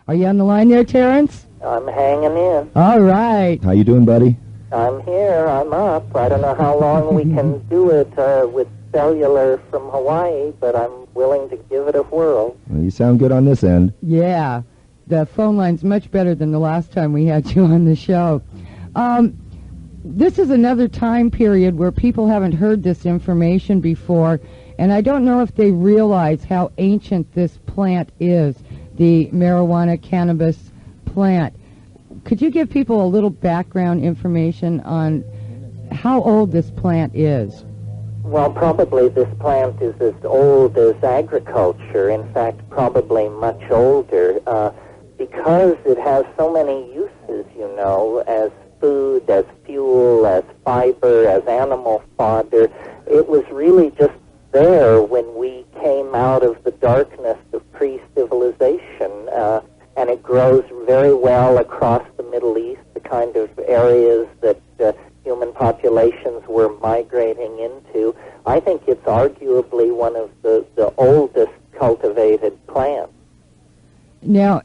Are you on the line there, Terence? I'm hanging in. All right. How you doing, buddy? I'm here. I'm up. I don't know how long we can do it with cellular from Hawaii, but I'm willing to give it a whirl. Well, you sound good on this end. Yeah. The phone line's much better than the last time we had you on the show. This is another time period where people haven't heard this information before, and I don't know if they realize how ancient this plant is, the marijuana cannabis plant. Could you give people a little background information on how old this plant is? Well, probably this plant is as old as agriculture. In fact, probably much older, because it has so many uses, you know, as food, as fuel, as fiber, as animal fodder. It was really just there when we came out of the darkness of pre-civilization, and it grows very well across the Middle East, the kind of areas that human populations were migrating into. I think it's arguably one of the oldest cultivated plants. Now,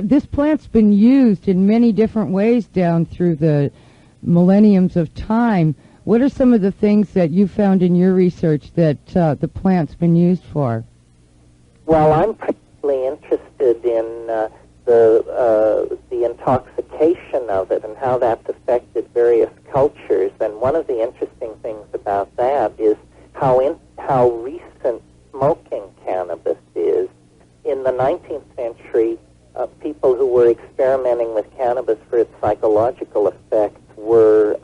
this plant's been used in many different ways down through the millenniums of time. What are some of the things that you found in your research that the plant's been used for? Well, I'm particularly interested in the intoxication of it and how that's affected various cultures. And one of the interesting things about that is how recent smoking cannabis is. In the 19th century, people who were experimenting with cannabis for its psychological effects were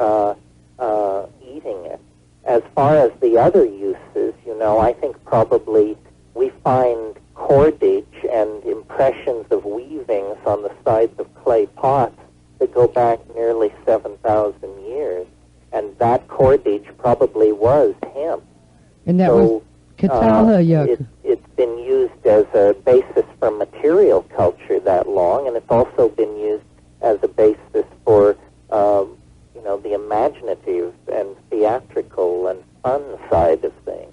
eating it. As far as the other uses, you know, I think probably we find cordage and impressions of weavings on the sides of clay pots that go back nearly 7,000 years. And that cordage probably was hemp. And that was Catalha. It's been used as a basis for material culture that long, and it's also been used as a basis for, the imaginative and theatrical and fun side of things.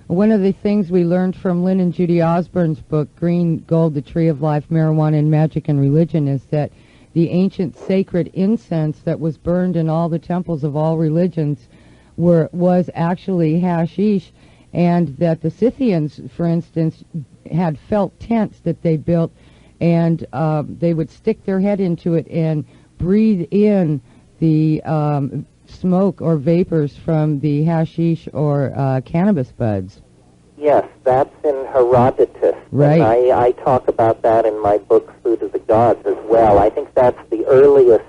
One of the things we learned from Lynn and Judy Osborne's book, Green Gold, The Tree of Life, Marijuana and Magic and Religion, is that the ancient sacred incense that was burned in all the temples of all religions was actually hashish, and that the Scythians, for instance, had felt tents that they built, and they would stick their head into it and breathe in the smoke or vapors from the hashish or cannabis buds. Yes, that's in Herodotus. Right. And I talk about that in my book, Food of the Gods, as well. I think that's the earliest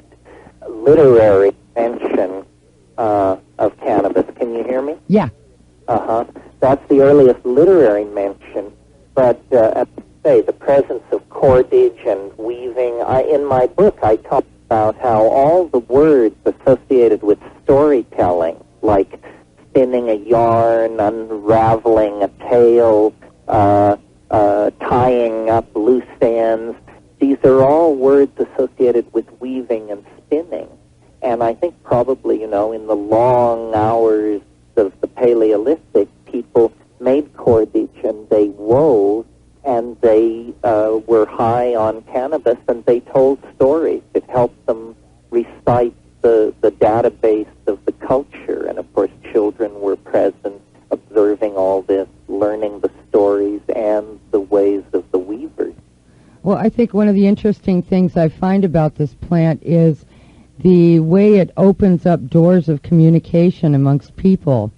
literary mention of cannabis. Can you hear me? Yeah. That's the earliest literary mention. But, as I say, the presence of cordage and weaving. In my book, I talk about how all the words associated with storytelling, like spinning a yarn, unraveling a tale, tying up loose ends, these are all words associated with weaving and spinning. And I think probably, in the long hours of the Paleolithic, people made cordage and they wove, and they were high on cannabis, and they told stories. It helped them recite the database of the culture, and of course children were present, observing all this, learning the stories and the ways of the weavers. Well, I think one of the interesting things I find about this plant is the way it opens up doors of communication amongst people.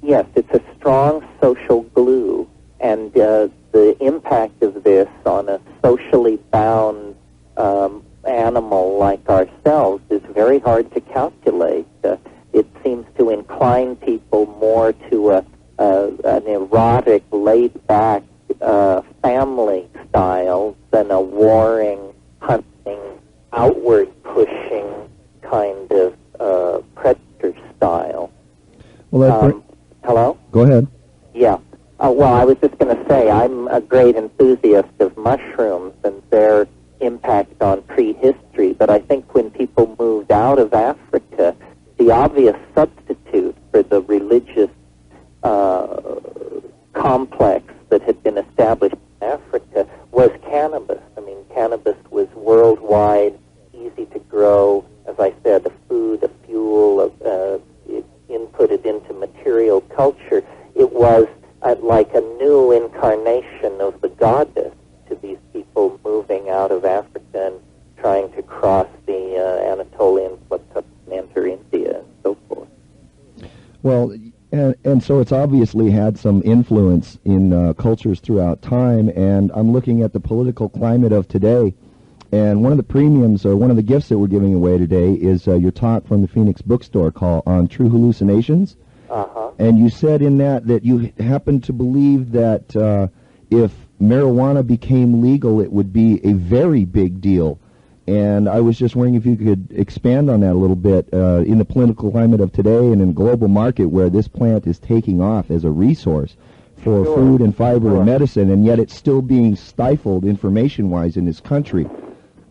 Yes, it's a strong social glue, and the impact of this on a socially bound animal like ourselves is very hard to calculate. It seems to incline people more to an erotic, laid-back family style than a warring, hunting, outward-pushing kind of predator style. Well, hello? Go ahead. Yeah. Well, I was just going to say, I'm a great enthusiast of mushrooms and their impact on prehistory, but I think when people moved out of Africa, the obvious substitute for the religious complex that had been established in Africa was cannabis. I mean, cannabis was worldwide, easy to grow, as I said, a food, a fuel, it inputted into material culture. It was like a new incarnation of the goddess to these people moving out of Africa and trying to cross the Anatolian plateau and enter India and so forth. Well, and so it's obviously had some influence in cultures throughout time, and I'm looking at the political climate of today, and one of the premiums, or one of the gifts that we're giving away today is your talk from the Phoenix Bookstore called On True Hallucinations. Uh-huh. And you said in that you happen to believe that if marijuana became legal, it would be a very big deal. And I was just wondering if you could expand on that a little bit in the political climate of today and in a global market where this plant is taking off as a resource for food and fiber and medicine, and yet it's still being stifled information-wise in this country.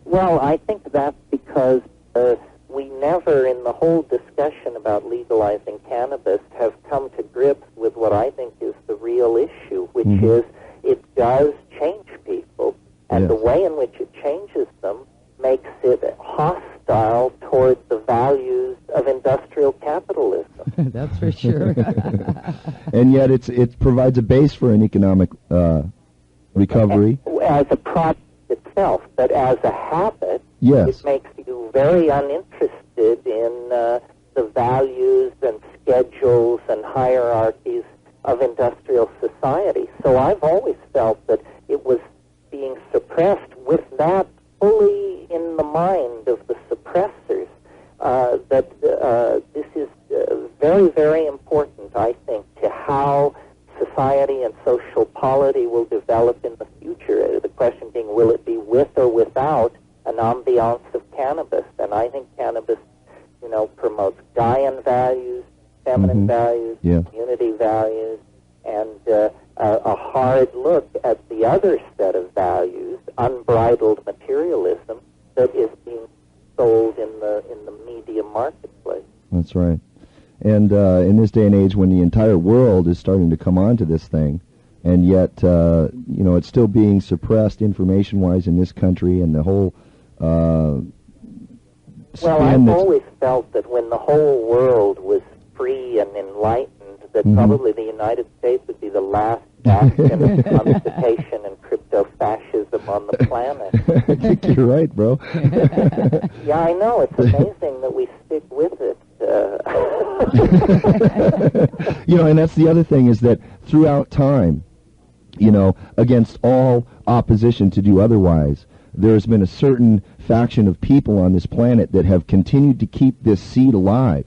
Well, I think that's because we never, in the whole discussion about legalizing cannabis, have come to grips with what I think is the real issue, which is it does change people, and the way in which it changes them makes it hostile toward the values of industrial capitalism. That's for sure. And yet it provides a base for an economic recovery. As a product itself, but as a habit, it makes you very uninterested in the values and schedules and hierarchies of industrial society. So I've always felt that it was being suppressed with that fully in the mind of the suppressors, that this is very, very important, I think, to how society and social polity will develop in the future. The question being, will it be with or without an ambiance of cannabis? And I think cannabis, promotes Gaian values, feminine values, community values, and a hard look at the other set of values, unbridled materialism, that is being sold in the media marketplace. That's right. And in this day and age, when the entire world is starting to come onto this thing, and yet it's still being suppressed information-wise in this country, and the whole. Well, I've always felt that when the whole world was free and enlightened, that probably the United States would be the last bastion of constipation and crypto-fascism on the planet. I think you're right, bro. Yeah, I know. It's amazing that we stick with it. And that's the other thing, is that throughout time, against all opposition to do otherwise, there's been a certain faction of people on this planet that have continued to keep this seed alive.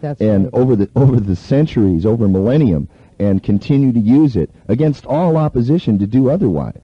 That's and right. over the centuries, over millennium, and continue to use it against all opposition to do otherwise.